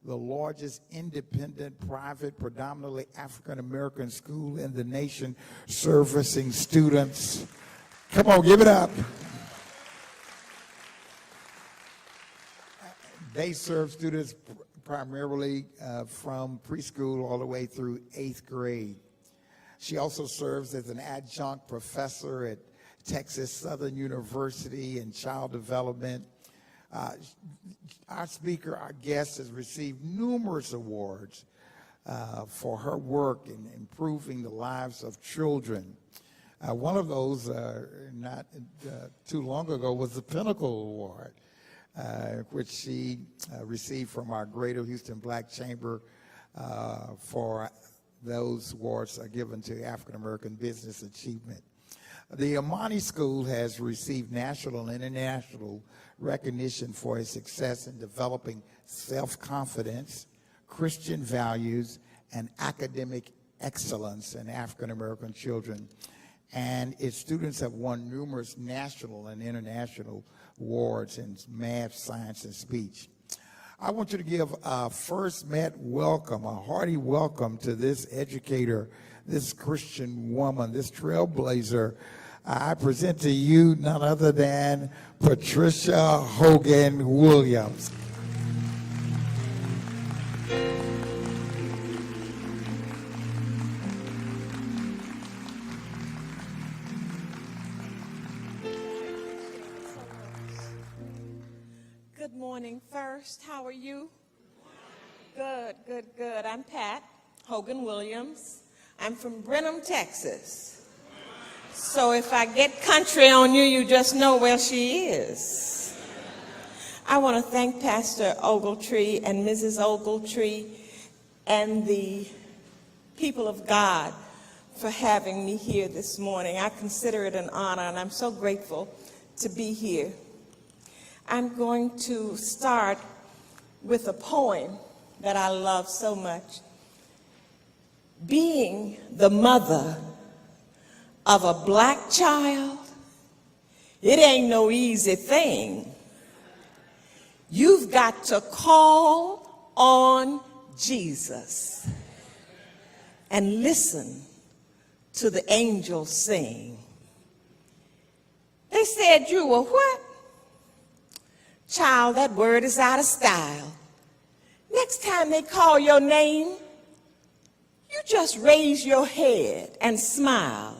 the largest independent, private, predominantly African-American school in the nation, servicing students. Come on, give it up. They serve students primarily from preschool all the way through 8th grade. She also serves as an adjunct professor at Texas Southern University in child development. Our speaker, our guest, has received numerous awards for her work in improving the lives of children. One of those, not too long ago, was the Pinnacle Award, which she received from our Greater Houston Black Chamber for those awards are given to African American business achievement. The Imani School has received national and international recognition for its success in developing self-confidence, Christian values, and academic excellence in African American children. And its students have won numerous national and international awards in math, science, and speech. I want you to give a First Met welcome, a hearty welcome to this educator, this Christian woman, this trailblazer. I present to you none other than Patricia Hogan Williams. Good morning, First. How are you? Good, good, good. I'm Pat Hogan Williams. I'm from Brenham, Texas. So if I get country on you, you just know where she is. I want to thank Pastor Ogletee and Mrs. Ogletee and the people of God for having me here this morning. I consider it an honor, and I'm so grateful to be here. I'm going to start with a poem that I love so much. Being the mother of a black child, it ain't no easy thing. You've got to call on Jesus and listen to the angels sing. They said you were what? Child, that word is out of style. Next time they call your name, you just raise your head and smile.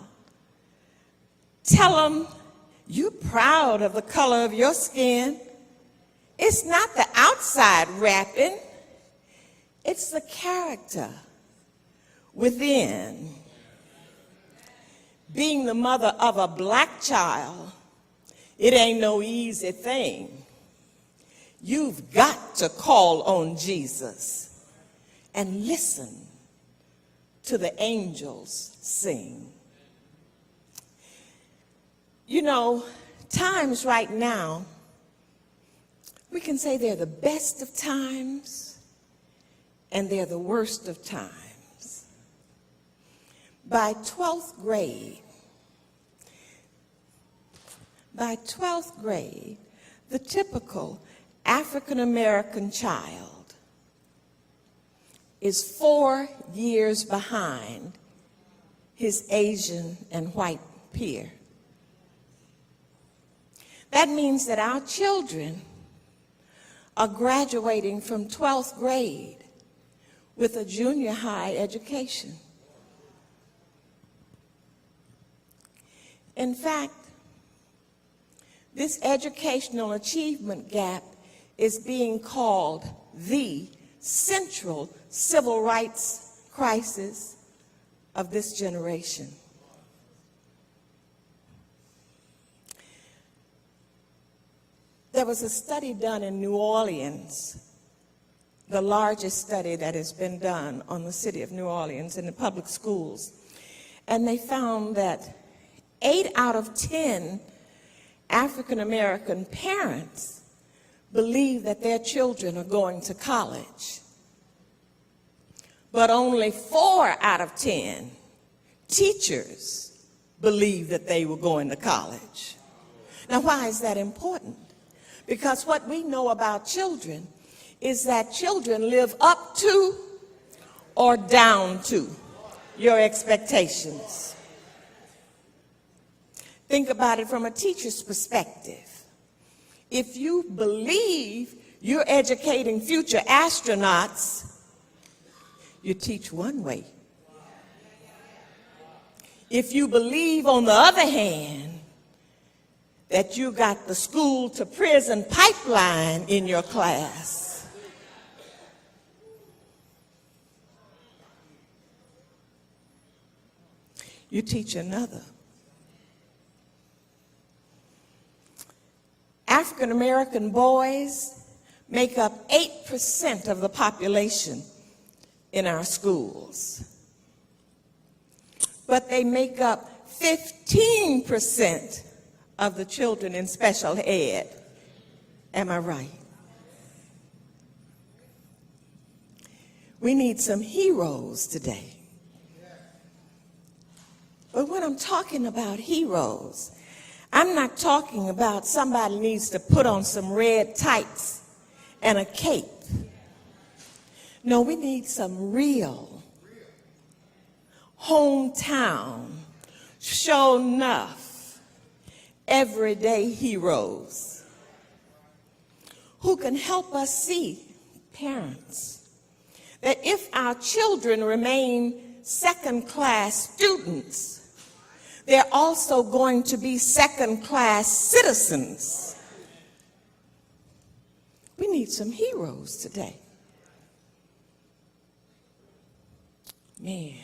Tell them you're proud of the color of your skin. It's not the outside wrapping, it's the character within. Being the mother of a black child, it ain't no easy thing. You've got to call on Jesus and listen to the angels sing. You know, times right now, we can say they're the best of times and they're the worst of times. By 12th grade, the typical African-American child is 4 years behind his Asian and white peer. That means that our children are graduating from 12th grade with a junior high education. In fact, this educational achievement gap is being called the central civil rights crisis of this generation. There was a study done in New Orleans, the largest study that has been done on the city of New Orleans in the public schools, and they found that 8 out of 10 African-American parents believe that their children are going to college, but only 4 out of 10 teachers believe that they were going to college. Now, why is that important? Because what we know about children is that children live up to or down to your expectations. Think about it from a teacher's perspective. If you believe you're educating future astronauts, you teach one way. If you believe, on the other hand, that you got the school to prison pipeline in your class, you teach another. African American boys make up 8% of the population in our schools, but they make up 15% of the children in special ed. Am I right? We need some heroes today. But when I'm talking about heroes, I'm not talking about somebody needs to put on some red tights and a cape. No, we need some real, hometown, show enough, everyday heroes who can help us see, parents, that if our children remain second-class students, they're also going to be second-class citizens. We need some heroes today. Man,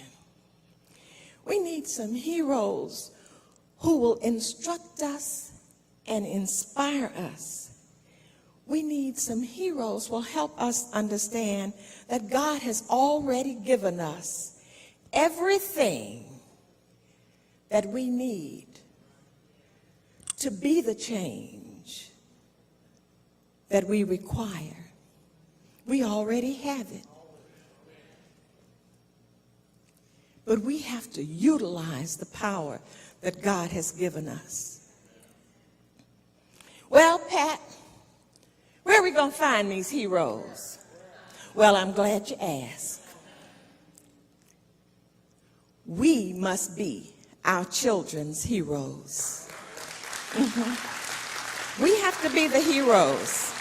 we need some heroes who will instruct us and inspire us. We need some heroes who will help us understand that God has already given us everything that we need to be the change that we require. We already have it. But we have to utilize the power that God has given us. Well, Pat, where are we going to find these heroes? Well, I'm glad you asked. We must be our children's heroes. We have to be the heroes.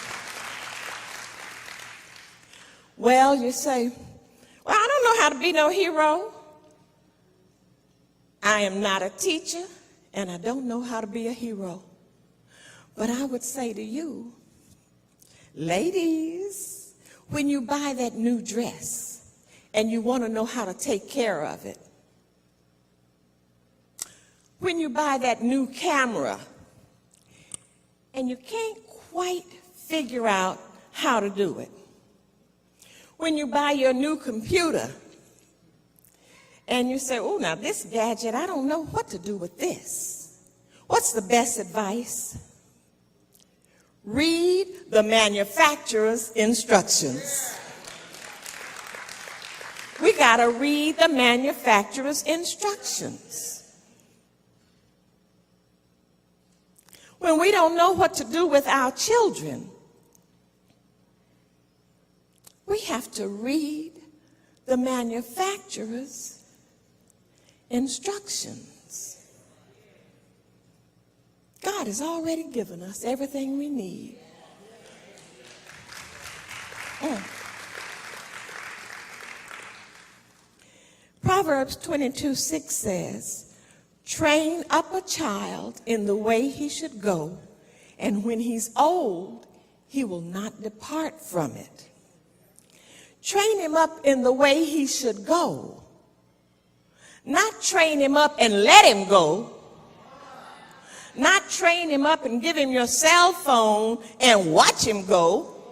Well, you say, well, I don't know how to be no hero. I am not a teacher, and I don't know how to be a hero. But I would say to you, ladies, when you buy that new dress and you want to know how to take care of it, when you buy that new camera and you can't quite figure out how to do it, when you buy your new computer and you say, oh, now this gadget, I don't know what to do with this. What's the best advice? Read the manufacturer's instructions. We got to read the manufacturer's instructions. When we don't know what to do with our children, we have to read the manufacturer's instructions. God has already given us everything we need. Proverbs 22:6 says, train up a child in the way he should go, and when he's old, he will not depart from it. Train him up in the way he should go. Not train him up and let him go. Not train him up and give him your cell phone and watch him go.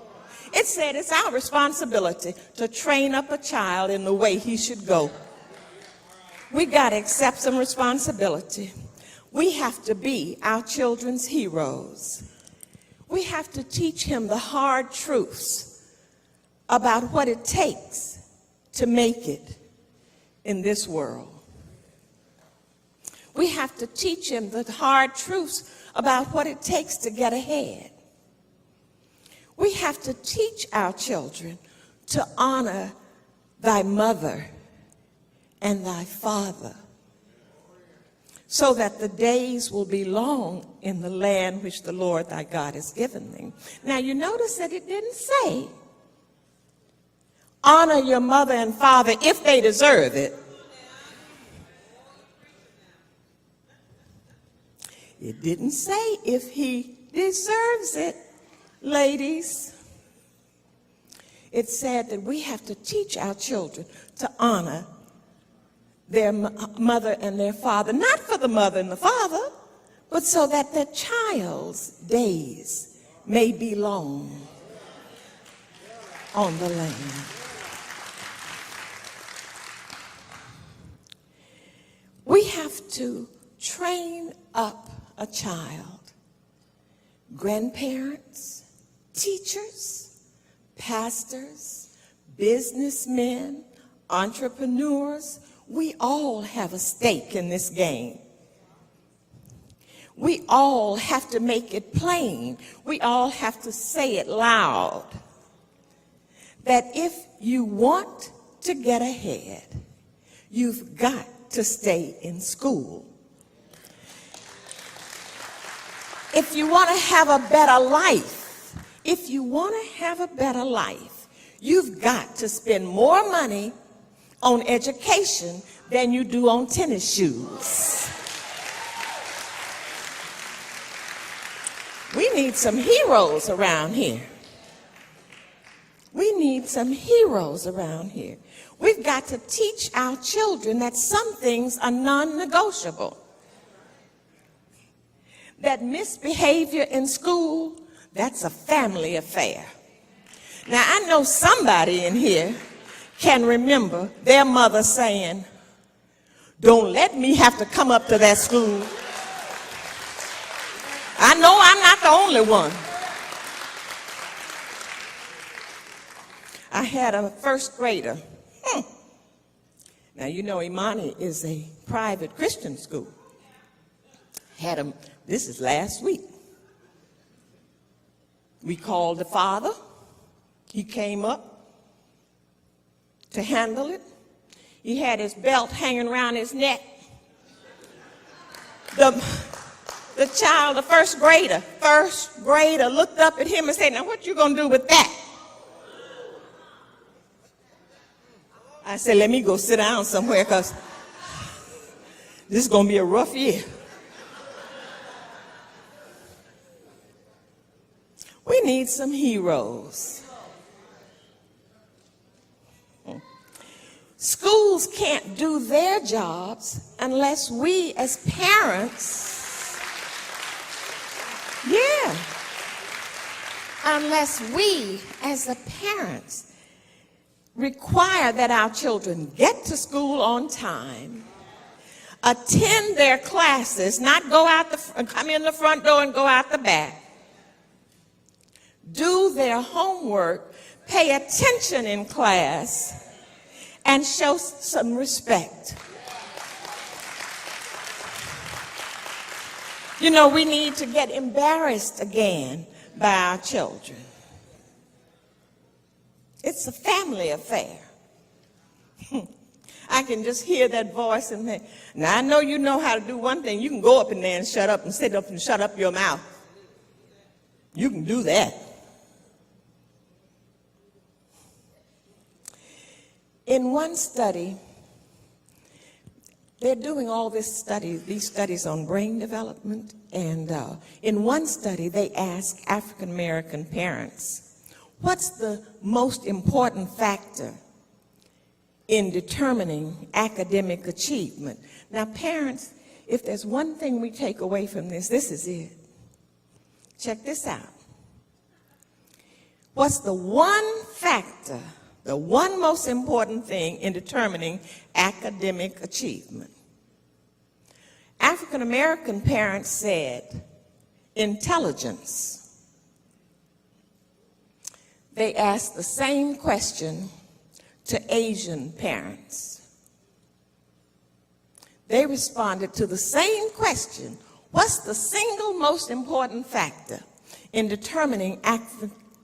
It said it's our responsibility to train up a child in the way he should go. We got to accept some responsibility. We have to be our children's heroes. We have to teach him the hard truths about what it takes to make it in this world. We have to teach him the hard truths about what it takes to get ahead. We have to teach our children to honor thy mother and thy father, so that the days will be long in the land which the Lord thy God has given thee. Now you notice that it didn't say, honor your mother and father if they deserve it. It didn't say if he deserves it, ladies. It said that we have to teach our children to honor their mother and their father, not for the mother and the father, but so that the child's days may be long on the land. We have to train up a child. Grandparents, teachers, pastors, businessmen, entrepreneurs, we all have a stake in this game. We all have to make it plain. We all have to say it loud. That if you want to get ahead, you've got to stay in school. If you want to have a better life, you've got to spend more money on education than you do on tennis shoes. We need some heroes around here. We've got to teach our children that some things are non-negotiable. That misbehavior in school, that's a family affair. Now, I know somebody in here can remember their mother saying, don't let me have to come up to that school. I know I'm not the only one. I had a first grader. Now, you know, Imani is a private Christian school. Had him, this is last week. We called the father. He came up to handle it. He had his belt hanging around his neck. The child, the first grader looked up at him and said, now what you gonna do with that? I said, let me go sit down somewhere because this is gonna be a rough year. We need some heroes. Schools can't do their jobs unless we as parents, unless we as the parents require that our children get to school on time, attend their classes, not come in the front door and go out the back, do their homework, pay attention in class, and show some respect. You know, we need to get embarrassed again by our children. It's a family affair. I can just hear that voice in there. Now, I know you know how to do one thing. You can go up in there and shut up and sit up and shut up your mouth. You can do that. In one study, they're doing all these studies on brain development, and in one study, they asked African American parents, what's the most important factor in determining academic achievement? Now, parents, if there's one thing we take away from this, this is it. Check this out. What's the one factor, the one most important thing in determining academic achievement? African American parents said intelligence. They asked the same question to Asian parents. They responded to the same question. What's the single most important factor in determining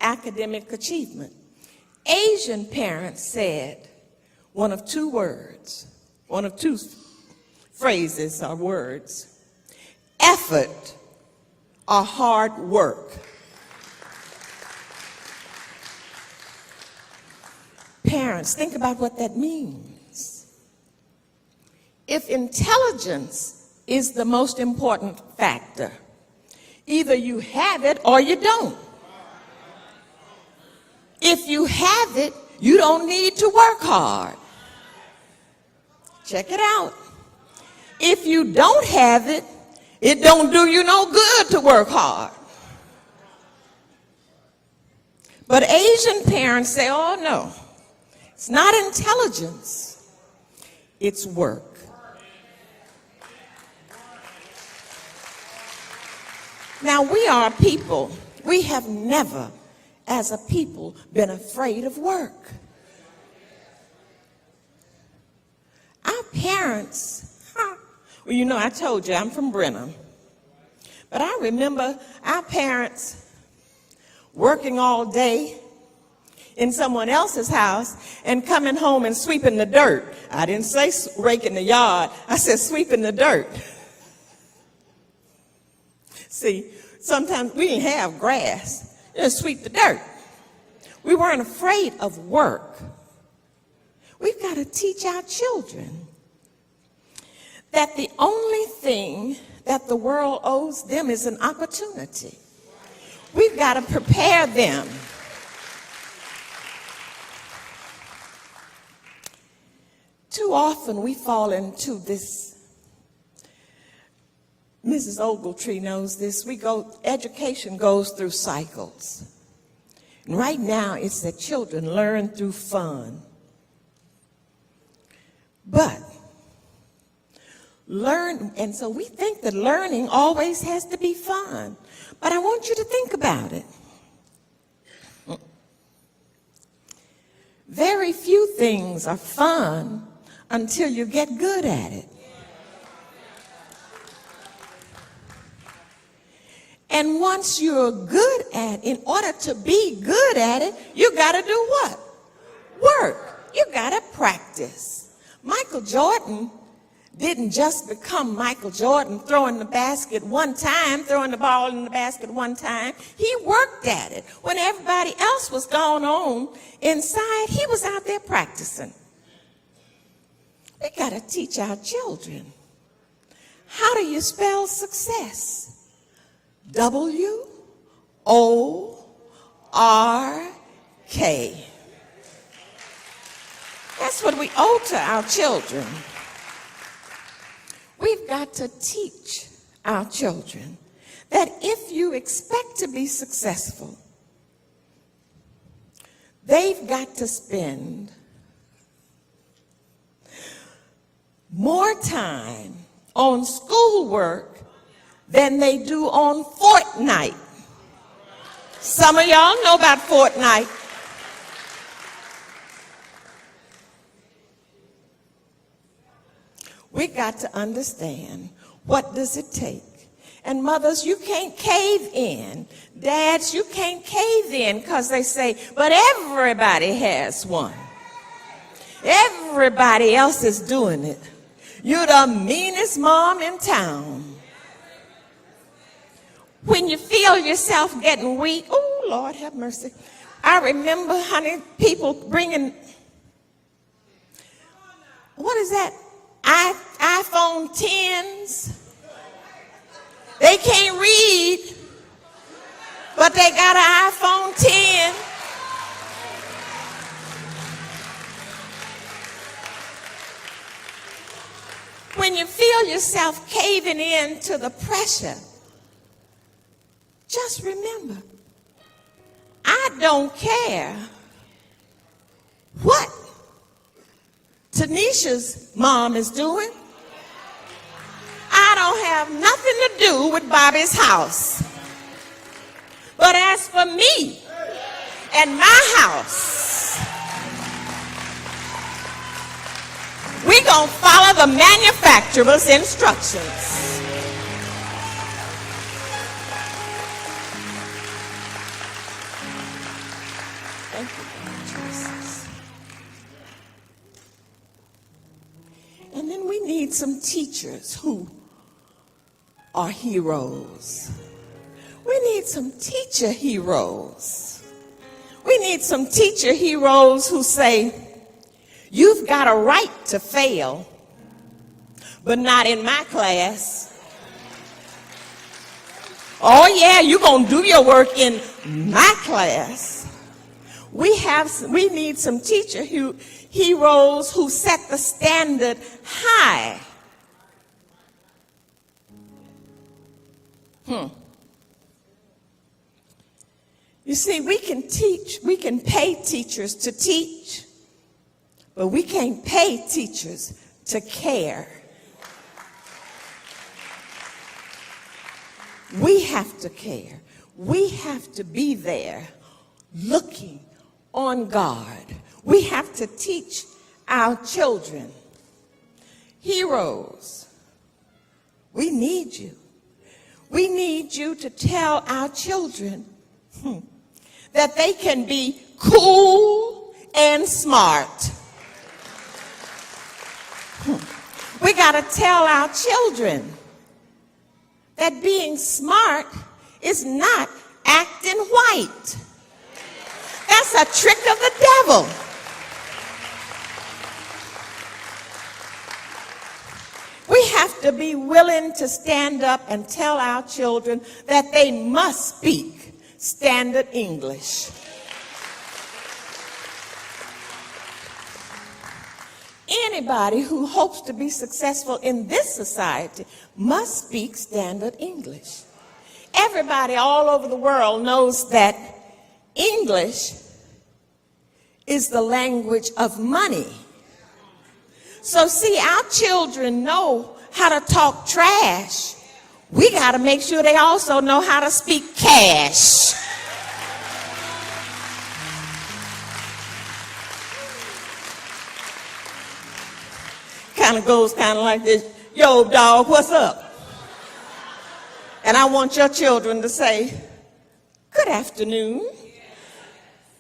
academic achievement. Asian parents said one of two phrases or words: effort or hard work. Parents, think about what that means. If intelligence is the most important factor, either you have it or you don't. If you have it, you don't need to work hard. Check it out. If you don't have it, it don't do you no good to work hard. But Asian parents say, oh no, it's not intelligence, it's work. Now we are a people, we have never as a people been afraid of work. Our parents, well, you know, I told you I'm from Brenham, but I remember our parents working all day in someone else's house and coming home and sweeping the dirt. I didn't say raking the yard, I said sweeping the dirt. See, sometimes we didn't have grass, just sweep the dirt. We weren't afraid of work. We've got to teach our children that the only thing that the world owes them is an opportunity. We've got to prepare them. Too often we fall into this. Mrs. Ogletee knows this. Education goes through cycles. And right now it's that children learn through fun. But and so we think that learning always has to be fun. But I want you to think about it. Very few things are fun until you get good at it. And once you're good at it, in order to be good at it, you got to do what? Work. You got to practice. Michael Jordan didn't just become Michael Jordan throwing the ball in the basket one time. He worked at it. When everybody else was gone on inside, he was out there practicing. We got to teach our children. How do you spell success? W-O-R-K. That's what we owe to our children. We've got to teach our children that if you expect to be successful, they've got to spend more time on schoolwork than they do on Fortnite. Some of y'all know about Fortnite. We got to understand, what does it take? And mothers, you can't cave in. Dads, you can't cave in because they say, but everybody has one. Everybody else is doing it. You're the meanest mom in town. When you feel yourself getting weak, oh, Lord have mercy. I remember, honey, people bringing, what is that? iPhone 10s. They can't read, but they got an iPhone 10. When you feel yourself caving in to the pressure, just remember, I don't care what Tanisha's mom is doing. I don't have nothing to do with Bobby's house. But as for me and my house, we're going to follow the manufacturer's instructions. And then we need some teachers who are heroes. We need some teacher heroes. We need some teacher heroes who say, you've got a right to fail, but not in my class. Oh yeah, you're going to do your work in my class. We need some teacher heroes who set the standard high. You see, we can pay teachers to teach, but we can't pay teachers to care. We have to care. We have to be there looking on guard. We have to teach our children. Heroes, we need you. We need you to tell our children that they can be cool and smart. We got to tell our children that being smart is not acting white. That's a trick of the devil. We have to be willing to stand up and tell our children that they must speak standard English. Anybody who hopes to be successful in this society must speak standard English. Everybody all over the world knows that English is the language of money. So see, our children know how to talk trash. We got to make sure they also know how to speak cash. Kind of goes kind of like this. Yo, dog, what's up? And I want your children to say, good afternoon.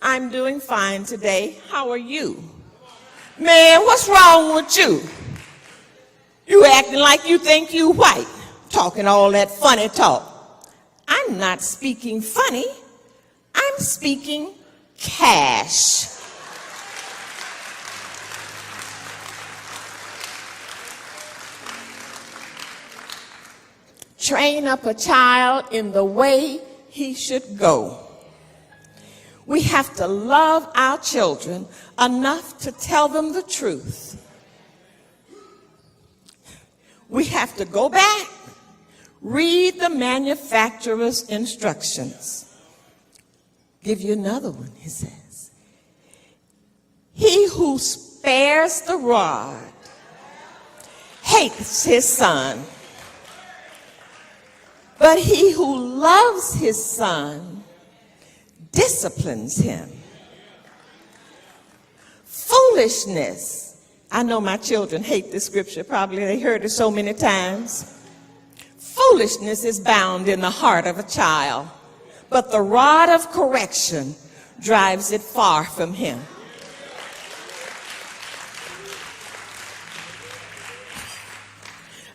I'm doing fine today. How are you? Man, what's wrong with you? You acting like you think you white, talking all that funny talk. I'm not speaking funny. I'm speaking cash. Train up a child in the way he should go. We have to love our children enough to tell them the truth. We have to go back, read the manufacturer's instructions. Give you another one, he says. He who spares the rod hates his son, but he who loves his son disciplines him. Foolishness. I know my children hate this scripture. Probably they heard it so many times. Foolishness is bound in the heart of a child, but the rod of correction drives it far from him.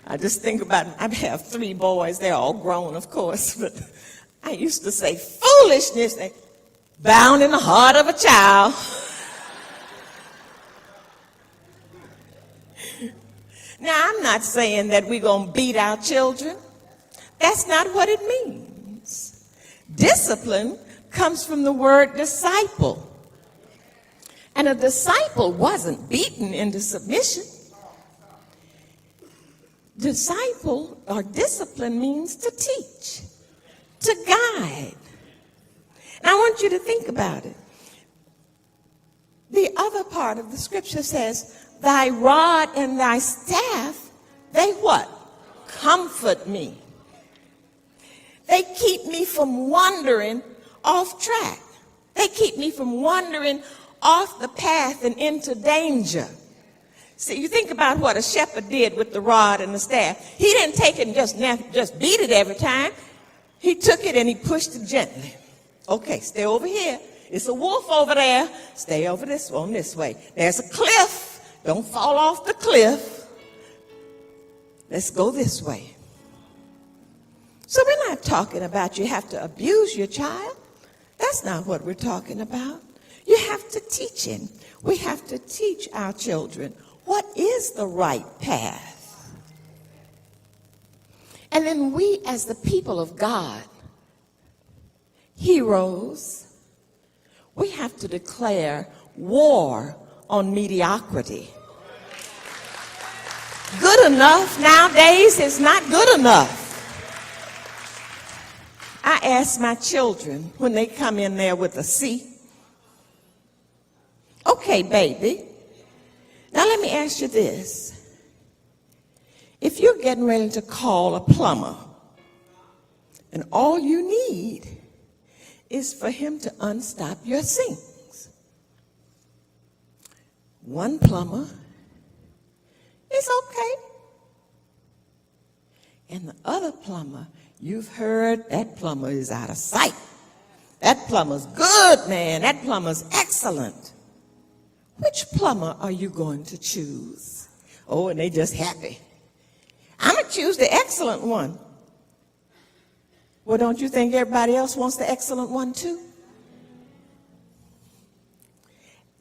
I just think about, I have 3 boys. They're all grown, of course, but I used to say foolishness bound in the heart of a child. Now, I'm not saying that we're going to beat our children. That's not what it means. Discipline comes from the word disciple. And a disciple wasn't beaten into submission. Disciple or discipline means to teach, to guide. And I want you to think about it. The other part of the scripture says, thy rod and thy staff, they what? Comfort me. They keep me from wandering off track. They keep me from wandering off the path and into danger. See, you think about what a shepherd did with the rod and the staff. He didn't take it and just beat it every time. He took it and he pushed it gently. Okay, stay over here. It's a wolf over there. Stay over this way. There's a cliff. Don't fall off the cliff. Let's go this way. So we're not talking about you have to abuse your child. That's not what we're talking about. You have to teach him. We have to teach our children what is the right path. And then we, as the people of God, heroes, we have to declare war on mediocrity. Good enough nowadays is not good enough. I ask my children when they come in there with a C, okay, baby, now let me ask you this. If you're getting ready to call a plumber, and all you need is for him to unstop your sinks, one plumber is okay. And the other plumber, you've heard that plumber is out of sight. That plumber's good, man. That plumber's excellent. Which plumber are you going to choose? Oh, and they just happy. I'm going to choose the excellent one. Well, don't you think everybody else wants the excellent one too?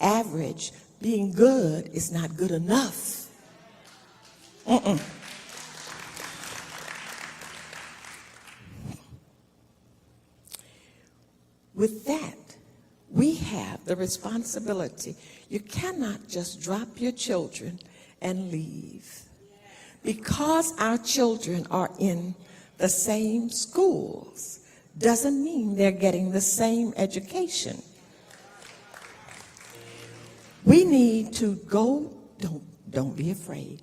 Average, being good, is not good enough. With that, we have the responsibility. You cannot just drop your children and leave. Because our children are in the same schools doesn't mean they're getting the same education. We need to go, don't be afraid.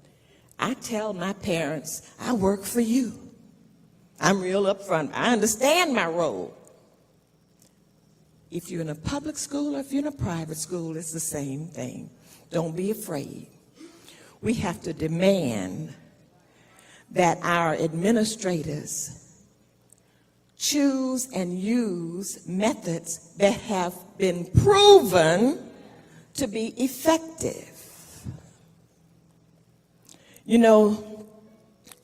I tell my parents, I work for you. I'm real upfront. I understand my role. If you're in a public school or if you're in a private school, it's the same thing. Don't be afraid. We have to demand that our administrators choose and use methods that have been proven to be effective. You know,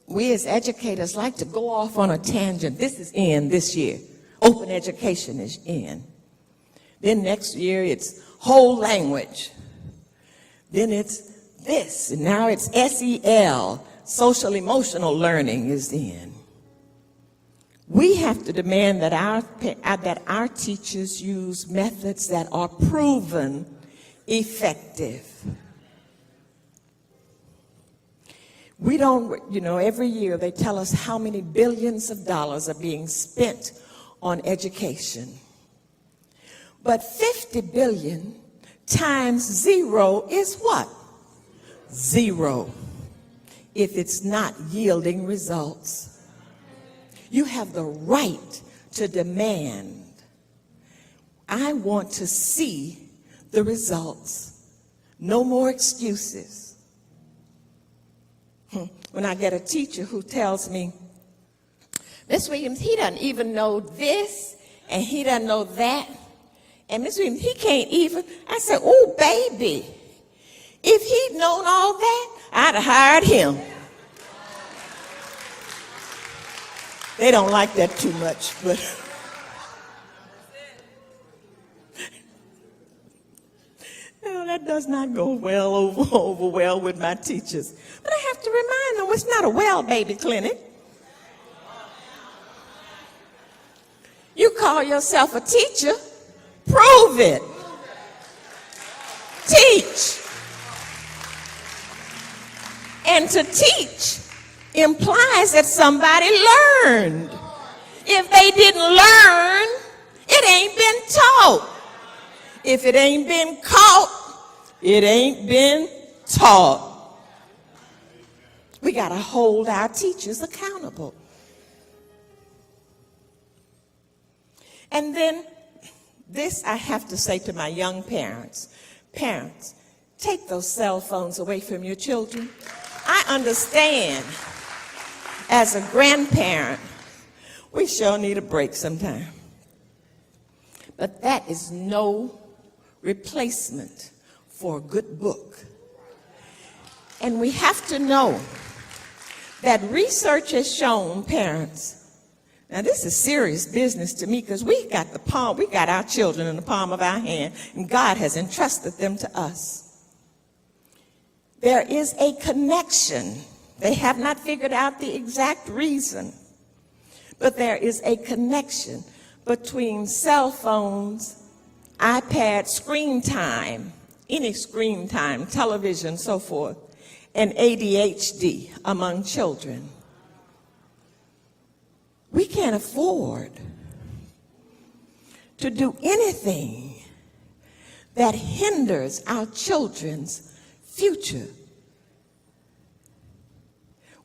we as educators like to go off on a tangent. This is in this year. Open education is in. Then next year it's whole language. Then it's this, and now it's SEL, social emotional learning is in. We have to demand that our teachers use methods that are proven effective. We don't, every year they tell us how many billions of dollars are being spent on education. But 50 billion times zero is what? Zero. If it's not yielding results. You have the right to demand. I want to see the results. No more excuses. When I get a teacher who tells me, Miss Williams, he doesn't even know this, and he doesn't know that, and Miss Williams, he can't even, I said, oh, baby, if he'd known all that, I'd have hired him. They don't like that too much, but that does not go well over well with my teachers. But I have to remind them it's not a well baby clinic. You call yourself a teacher, prove it. Teach. And to teach implies that somebody learned. If they didn't learn, it ain't been taught. If it ain't been caught, it ain't been taught. We got to hold our teachers accountable. And then this I have to say to my young parents. Parents, take those cell phones away from your children. I understand as a grandparent, we sure need a break sometime. But that is no replacement for a good book. And we have to know that research has shown, parents, now this is serious business to me because we got our children in the palm of our hand, and God has entrusted them to us. There is a connection. They have not figured out the exact reason, but there is a connection between cell phones, iPad, screen time, any screen time, television, so forth, and ADHD among children. We can't afford to do anything that hinders our children's future.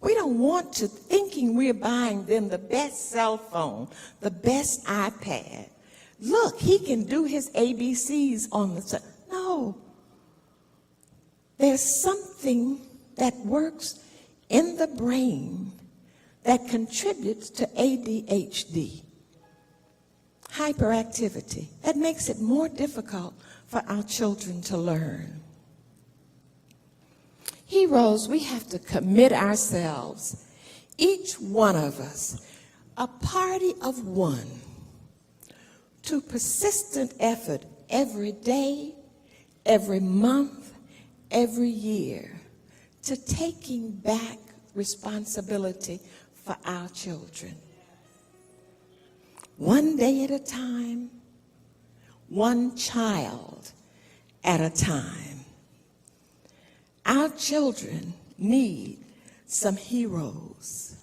We don't want to thinking we're buying them the best cell phone, the best iPad. Look, he can do his ABCs on the cell. No. There's something that works in the brain that contributes to ADHD, hyperactivity. That makes it more difficult for our children to learn. Heroes, we have to commit ourselves, each one of us, a party of one, to persistent effort every day, every month, every year, to taking back responsibility for our children. One day at a time, one child at a time. Our children need some heroes.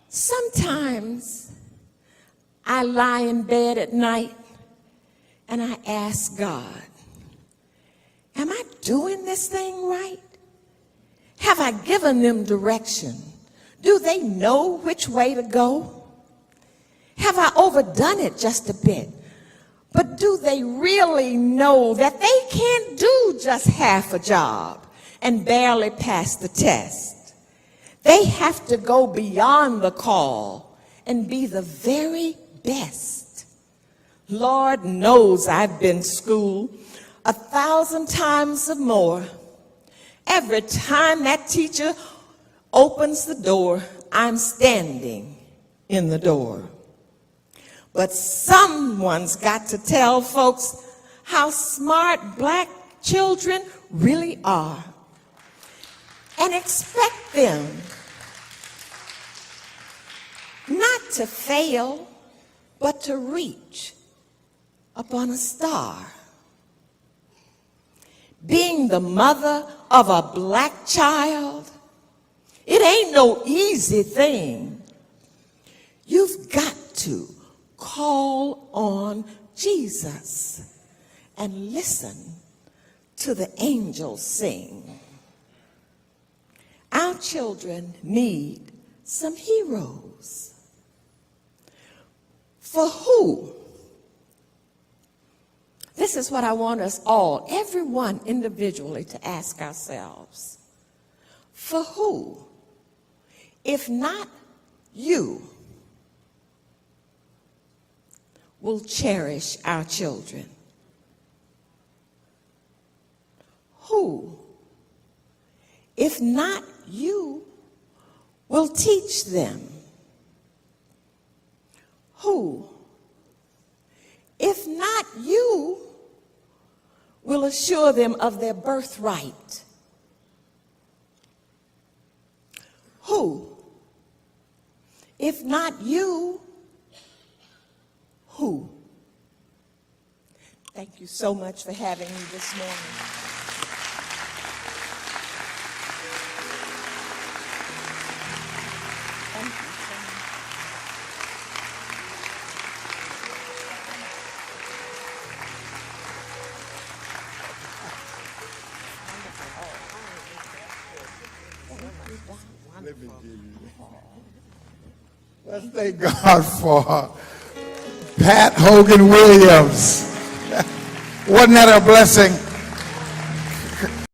Sometimes I lie in bed at night and I ask God, am I doing this thing right? Have I given them direction? Do they know which way to go? Have I overdone it just a bit? But do they really know that they can't do just half a job and barely pass the test? They have to go beyond the call and be the very best. Lord knows I've been schooled 1,000 times or more. Every time that teacher opens the door, I'm standing in the door. But someone's got to tell folks how smart black children really are and expect them not to fail, but to reach upon a star. Being the mother of a black child, it ain't no easy thing. You've got to call on Jesus and listen to the angels sing. Our children need some heroes. For who? This is what I want us all, everyone individually, to ask ourselves. For who, if not you, will cherish our children? Who, if not you, will teach them? Who, if not you, will assure them of their birthright? Who, if not you, who? Thank you so much for having me this morning. Thank you so much. Let's thank God for Pat Hogan Williams. Wasn't that a blessing?